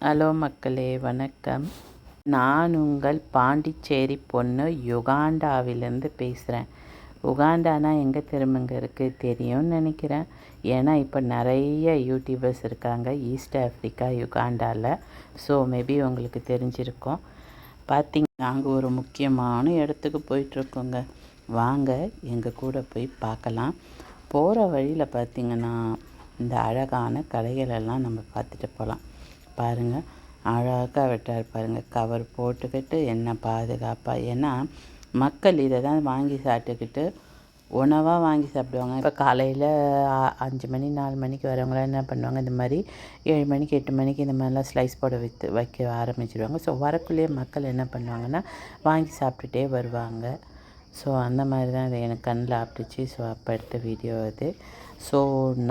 Hello மக்களே, வணக்கம். நான் உங்கள் பாண்டிச்சேரி பொண்ணு யுகாண்டாவிலேருந்து பேசுகிறேன். உகாண்டானா எங்கே திரும்பங்க இருக்குது தெரியும்னு நினைக்கிறேன். ஏன்னா இப்போ நிறைய யூடியூபர்ஸ் இருக்காங்க ஈஸ்ட் ஆஃப்ரிக்கா யுகாண்டாவில். ஸோ மேபி உங்களுக்கு தெரிஞ்சிருக்கும். நாங்கள் ஒரு முக்கியமான இடத்துக்கு போயிட்டுருக்கோங்க. வாங்க எங்கள் கூட போய் பார்க்கலாம். போகிற வழியில் பார்த்திங்கன்னா இந்த அழகான கடைகளெல்லாம் நம்ம பார்த்துட்டு போகலாம். பாருங்கள், அழகாக வெட்டார் பாருங்கள். கவர் போட்டுக்கிட்டு என்ன பாதுகாப்பாக. ஏன்னா மக்கள் இதை தான் வாங்கி சாப்பிட்டுக்கிட்டு உணவாக வாங்கி சாப்பிடுவாங்க. இப்போ காலையில் 5 மணி 4 மணிக்கு வரவங்களாம் என்ன பண்ணுவாங்க, இந்த மாதிரி 7 மணிக்கு 8 மணிக்கு இந்த மாதிரிலாம் ஸ்லைஸ் போட வைக்க ஆரம்பிச்சிடுவாங்க. ஸோ வரக்குள்ளேயே மக்கள் என்ன பண்ணுவாங்கன்னா வாங்கி சாப்பிட்டுட்டே வருவாங்க. ஸோ அந்த மாதிரி தான் இது எனக்கு கண்ணில் ஆப்பிடுச்சு. ஸோ அப்போ எடுத்த வீடியோ அது. ஸோ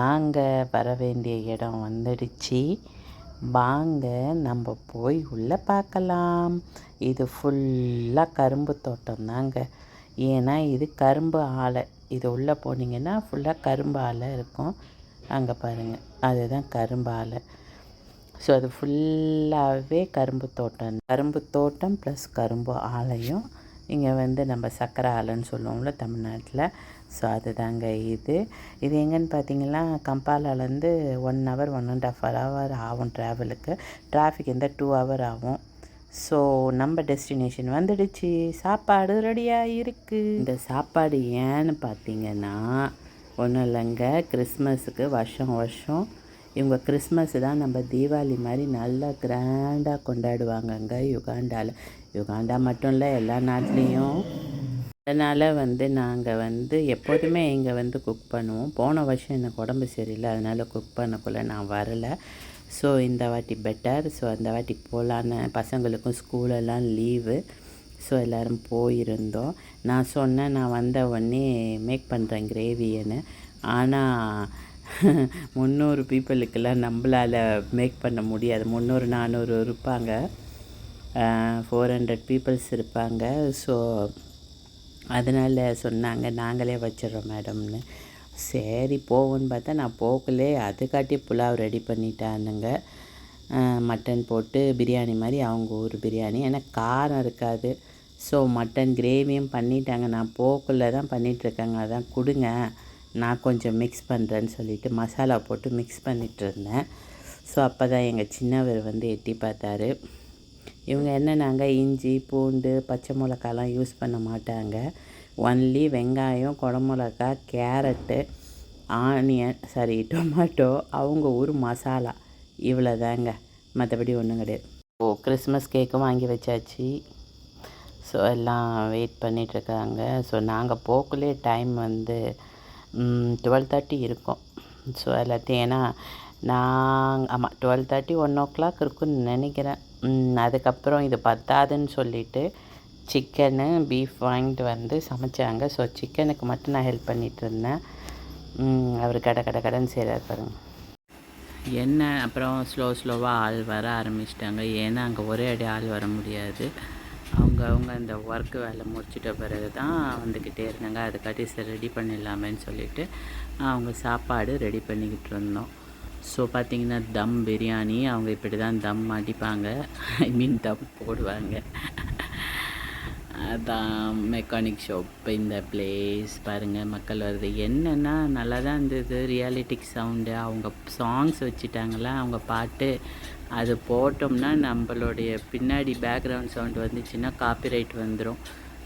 நாங்கள் வர வேண்டிய இடம் வந்துடுச்சு. வாங்க நம்ம போய் உள்ளே பார்க்கலாம். இது ஃபுல்லாக கரும்பு தோட்டம் தாங்க. ஏன்னா இது கரும்பு ஆலை. இது உள்ளே போனீங்கன்னா ஃபுல்லாக கரும்பு ஆலை இருக்கும். அங்கே பாருங்கள், அதுதான் கரும்பு ஆலை. ஸோ அது ஃபுல்லாகவே கரும்பு தோட்டம் ப்ளஸ் கரும்பு ஆலையும். இங்கே நம்ம சர்க்கரை ஆலைன்னு சொல்லுவோம்ல தமிழ்நாட்டில். ஸோ அதுதாங்க இது எங்கேன்னு பார்த்தீங்கன்னா கம்பாலாலேருந்து 1 hour 1.5 hour ஆகும் ட்ராவலுக்கு. டிராஃபிக் இருந்தால் 2 hour ஆகும். ஸோ நம்ம டெஸ்டினேஷன் வந்துடுச்சு. சாப்பாடு ரெடியாக இருக்குது. இந்த சாப்பாடு ஏன்னு பார்த்தீங்கன்னா ஒன்றும் இல்லைங்க, கிறிஸ்மஸுக்கு வருஷம் இவங்க கிறிஸ்மஸ் தான் நம்ம தீபாவளி மாதிரி நல்லா கிராண்டாக கொண்டாடுவாங்கங்க யுகாண்டாவில். யுகாண்டா மட்டும் இல்லை, எல்லா நாட்டிலையும். அதனால் நாங்கள் எப்போதுமே இங்கே குக் பண்ணுவோம். போன வருஷம் எனக்கு உடம்பு சரியில்லை, அதனால் குக் பண்ணக்குள்ளே நான் வரலை. ஸோ இந்த வாட்டி பெட்டர். ஸோ அந்த வாட்டி போகலான்னு, பசங்களுக்கும் ஸ்கூலெல்லாம் லீவு. ஸோ எல்லோரும் போயிருந்தோம். நான் சொன்னேன் நான் வந்த உடனே மேக் பண்ணுறேன் கிரேவின்னு. ஆனால் 300 பீப்புளுக்கெல்லாம் நம்மளால் மேக் பண்ண முடியாது. 300-400 இருப்பாங்க, 400 பீப்புள்ஸ் இருப்பாங்க. ஸோ அதனால் சொன்னாங்க நாங்களே வச்சிடறோம் மேடம்னு. சரி போவோன்னு பார்த்தா நான் போகலே. அதுக்காட்டி புலாவ் ரெடி பண்ணிட்டானுங்க. மட்டன் போட்டு பிரியாணி மாதிரி, அவங்க ஊர் பிரியாணி. ஏன்னா காரம் இருக்காது. ஸோ மட்டன் கிரேவியும் பண்ணிட்டாங்க. நான் போகக்குள்ளே தான் பண்ணிகிட்ருக்காங்க. அதான் கொடுங்க நான் கொஞ்சம் மிக்ஸ் பண்ணுறேன்னு சொல்லிவிட்டு மசாலா போட்டு மிக்ஸ் பண்ணிகிட்டு இருந்தேன். ஸோ அப்போ தான் எங்கள் சின்னவர் எட்டி பார்த்தாரு. இவங்க என்னன்னாங்க இஞ்சி பூண்டு பச்சை மிளகாலாம் யூஸ் பண்ண மாட்டாங்க. ஒன்லி வெங்காயம், குடமிளகா, கேரட்டு, டொமேட்டோ, அவங்க ஊர் மசாலா இவ்வளோ தாங்க. மற்றபடி ஒன்றும் கிடையாது. கிறிஸ்மஸ் கேக்கும் வாங்கி வச்சாச்சு. ஸோ எல்லாம் வெயிட் பண்ணிகிட்ருக்காங்க. ஸோ நாங்கள் போக்குள்ளே டைம் 12:30 இருக்கும். ஸோ எல்லாத்தையும் ஏன்னா ஆமாம் 12:30 1 o'clock இருக்குன்னு நினைக்கிறேன். அதுக்கப்புறம் இது பத்தாதுன்னு சொல்லிவிட்டு சிக்கனு பீஃப் வாங்கிட்டு சமைச்சாங்க. ஸோ சிக்கனுக்கு மட்டும் நான் ஹெல்ப் பண்ணிகிட்டு இருந்தேன். அவர் கடைன்னு செய்கிறார் பாருங்க. என்ன அப்புறம் ஸ்லோவாக ஆள் வர ஆரம்பிச்சிட்டாங்க. ஏன்னா அங்கே ஒரே அடி ஆள் வர முடியாது. அவங்க அந்த ஒர்க்கு வேலை முடிச்சிட்ட பிறகு தான் வந்துக்கிட்டே இருந்தாங்க. அதுக்காட்டி சரி ரெடி பண்ணிடலாமேன்னு சொல்லிவிட்டு அவங்க சாப்பாடு ரெடி பண்ணிக்கிட்டு இருந்தோம். ஸோ பார்த்திங்கன்னா தம் பிரியாணி அவங்க இப்படி தான் தம் அடிப்பாங்க, தம் போடுவாங்க. அதான் மெக்கானிக் ஷாப் இந்த பிளேஸ். பாருங்கள் மக்கள் வருது. என்னென்னா நல்லா தான் இருந்தது. ரியாலிட்டிக் சவுண்டு, அவங்க சாங்ஸ் வச்சுட்டாங்களா, அவங்க பாட்டு. அது போட்டோம்னா நம்மளுடைய பின்னாடி பேக்ரவுண்ட் சவுண்டு வந்துச்சுன்னா காப்பிரைட் வந்துடும்.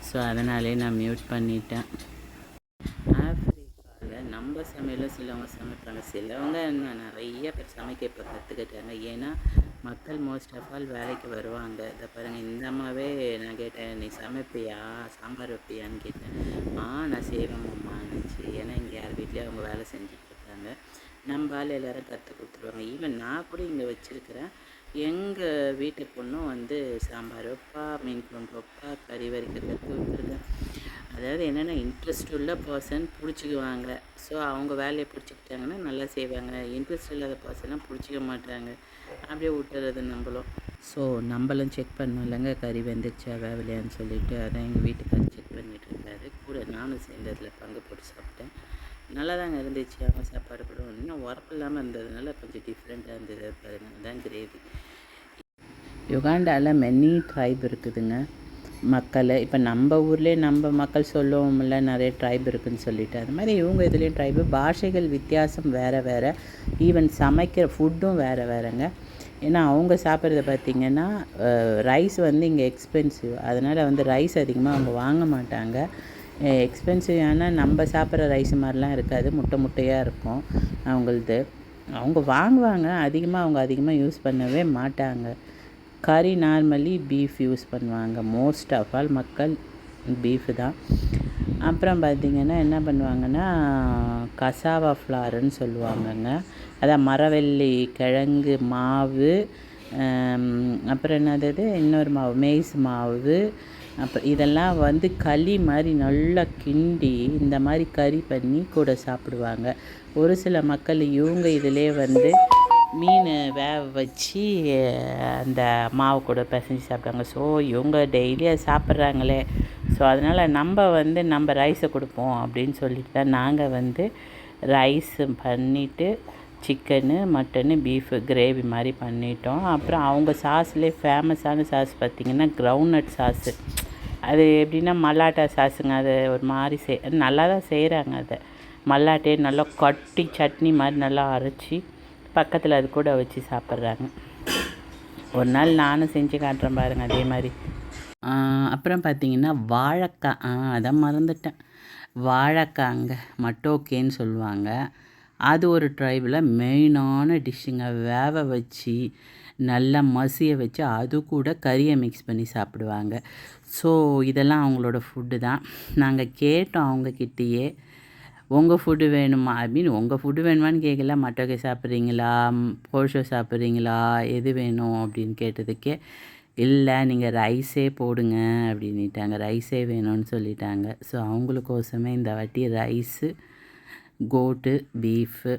ஸோ அதனாலே நான் மியூட் பண்ணிட்டேன். ஆஃப்ரிக்காவில் நம்ம சமையலும் சிலவங்க சமைப்பாங்க. சிலவங்க நிறைய பேர் சமைக்க இப்போ கற்றுக்கிட்டாங்க. ஏன்னா மக்கள் மோஸ்ட் ஆஃப் ஆல் வேலைக்கு வருவாங்க. இதை பாருங்கள், இந்த அம்மாவே நான் கேட்டேன் நீ சமைப்பியா, சாம்பார் வைப்பியான்னு கேட்டேன். நான் செய்வேன்மான்னுச்சு. ஏன்னா இங்கே யார் வீட்லேயும் அவங்க வேலை செஞ்சுட்ருக்காங்க. நம்ம ஆள் எல்லோரும் கற்றுக் கொடுத்துருவாங்க. ஈவன் நான் கூட இங்கே வச்சுருக்கிறேன். எங்கள் வீட்டு பொண்ணும் சாம்பார் வைப்பா, மீன் குழம்பு வைப்பா, கறி வரைக்கும் கற்று கொடுத்துருக்கேன். அதாவது என்னென்னா இன்ட்ரெஸ்ட் உள்ள பர்சன் பிடிச்சிக்குவாங்க. ஸோ அவங்க வேலையை பிடிச்சிக்கிட்டாங்கன்னா நல்லா செய்வாங்க. இன்ட்ரெஸ்ட் இல்லாத பர்சனாக பிடிச்சிக்க மாட்டாங்க, அப்படியே விட்டுறது நம்மளும். ஸோ நம்மளும் செக் பண்ணோம் இல்லைங்க, கறி வெந்துச்சா வேவலையான்னு சொல்லிவிட்டு. அதான் எங்கள் வீட்டுக்காரர் செக் பண்ணிகிட்டு இருந்தாரு. கூட நானும் சேர்ந்ததில் பங்கு போட்டு சாப்பிட்டேன். நல்லா தாங்க இருந்துச்சு. அவங்க சாப்பாடு கூட இன்னும் உரப்பு இல்லாமல் இருந்ததுனால கொஞ்சம் டிஃப்ரெண்ட்டாக இருந்தது. பாருங்கள், அதுதான் கிரேவி. யுகாண்டாவில் மெனி ட்ரைப் இருக்குதுங்க மக்கள். இப்போ நம்ம ஊர்லேயே நம்ம மக்கள் சொல்லுவோம்ல நிறைய ட்ரைப் இருக்குதுன்னு சொல்லிட்டு, அது மாதிரி இவங்க இதுலேயும் ட்ரைபு. பாஷைகள் வித்தியாசம் வேறு வேறு, ஈவன் சமைக்கிற ஃபுட்டும் வேறு வேறுங்க. ஏன்னா அவங்க சாப்பிட்றத பார்த்திங்கன்னா ரைஸ் வந்து இங்கே எக்ஸ்பென்சிவ், அதனால் ரைஸ் அதிகமாக அவங்க வாங்க மாட்டாங்க. எக்ஸ்பென்சிவ் ஆனால் நம்ம சாப்பிட்ற ரைஸ் மாதிரிலாம் இருக்காது, முட்டையாக இருக்கும் அவங்களது. அவங்க வாங்குவாங்க, அதிகமாக யூஸ் பண்ணவே மாட்டாங்க. கறி நார்மலி பீஃப் யூஸ் பண்ணுவாங்க. மோஸ்ட் ஆஃப் ஆல் மக்கள் பீஃபு தான். அப்புறம் பார்த்திங்கன்னா என்ன பண்ணுவாங்கன்னா கசாவா ஃப்ளாருன்னு சொல்லுவாங்கங்க. அதான் மரவள்ளி கிழங்கு மாவு, அப்புறம் என்னது இன்னொரு மாவு மேய்ஸ் மாவு, அப்புறம் இதெல்லாம் களி மாதிரி நல்லா கிண்டி இந்த மாதிரி கறி பண்ணி கூட சாப்பிடுவாங்க. ஒரு சில மக்கள் இவங்க இதிலே மீன் வேக வச்சு அந்த மாவு கூட பிசைஞ்சு சாப்பிடுவாங்க. ஸோ இவங்க டெய்லி அதை சாப்பிட்றாங்களே, ஸோ அதனால் நம்ம ரைஸை கொடுப்போம் அப்படின்னு சொல்லிட்டு தான் நாங்கள் ரைஸு பண்ணிவிட்டு சிக்கனு மட்டனு பீஃபு கிரேவி மாதிரி பண்ணிட்டோம். அப்புறம் அவங்க சாஸ்லேயே ஃபேமஸான சாஸ் பார்த்திங்கன்னா கிரவுண்ட்நட் சாஸு. அது எப்படின்னா மல்லாட்டா சாஸுங்க. அது ஒரு மாதிரி நல்லா தான் செய்கிறாங்க. அதை மல்லாட்டையே நல்லா கட்டி சட்னி மாதிரி நல்லா அரைச்சி பக்கத்தில் அது கூட வச்சு சாப்பிட்றாங்க. ஒரு நாள் நானும் செஞ்சு காட்டுறேன் பாருங்கள் அதே மாதிரி. அப்புறம் பார்த்திங்கன்னா வாழைக்காய், அதான் மறந்துட்டேன். வாழைக்காங்க மட்டோக்கேன்னு சொல்லுவாங்க. அது ஒரு ட்ரைபில் மெயினான டிஷ்ஷுங்க. வேக வச்சு நல்லா மசிய வச்சு அது கூட கறியை மிக்ஸ் பண்ணி சாப்பிடுவாங்க. ஸோ இதெல்லாம் அவங்களோட ஃபுட்டு தான். நாங்கள் கேட்டோம் அவங்கக்கிட்டேயே, உங்கள் ஃபுட்டு வேணுமா அப்படின்னு. உங்கள் ஃபுட்டு வேணுமான்னு கேட்கல, மட்டோக்கே சாப்பிட்றீங்களா, போஷோ சாப்பிட்றீங்களா, எது வேணும் அப்படின்னு கேட்டதுக்கே, இல்லை நீங்கள் ரைஸே போடுங்க அப்படின்ட்டாங்க. ரைஸே வேணும்னு சொல்லிட்டாங்க. ஸோ அவங்களுக்கோசமே இந்த வாட்டி ரைஸு, கோட்டு, பீஃபு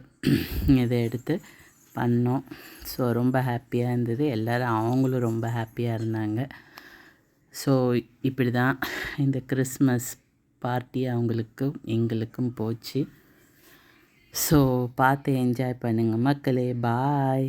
இதை எடுத்து பண்ணோம். ஸோ ரொம்ப ஹாப்பியாக இருந்தது. எல்லோரும் அவங்களும் ரொம்ப ஹாப்பியாக இருந்தாங்க. ஸோ இப்படி தான் இந்த கிறிஸ்மஸ் பார்ட்டி அவங்களுக்கும் எங்களுக்கும் போச்சு. ஸோ பார்த்து என்ஜாய் பண்ணுங்கள் மக்களே. பாய்.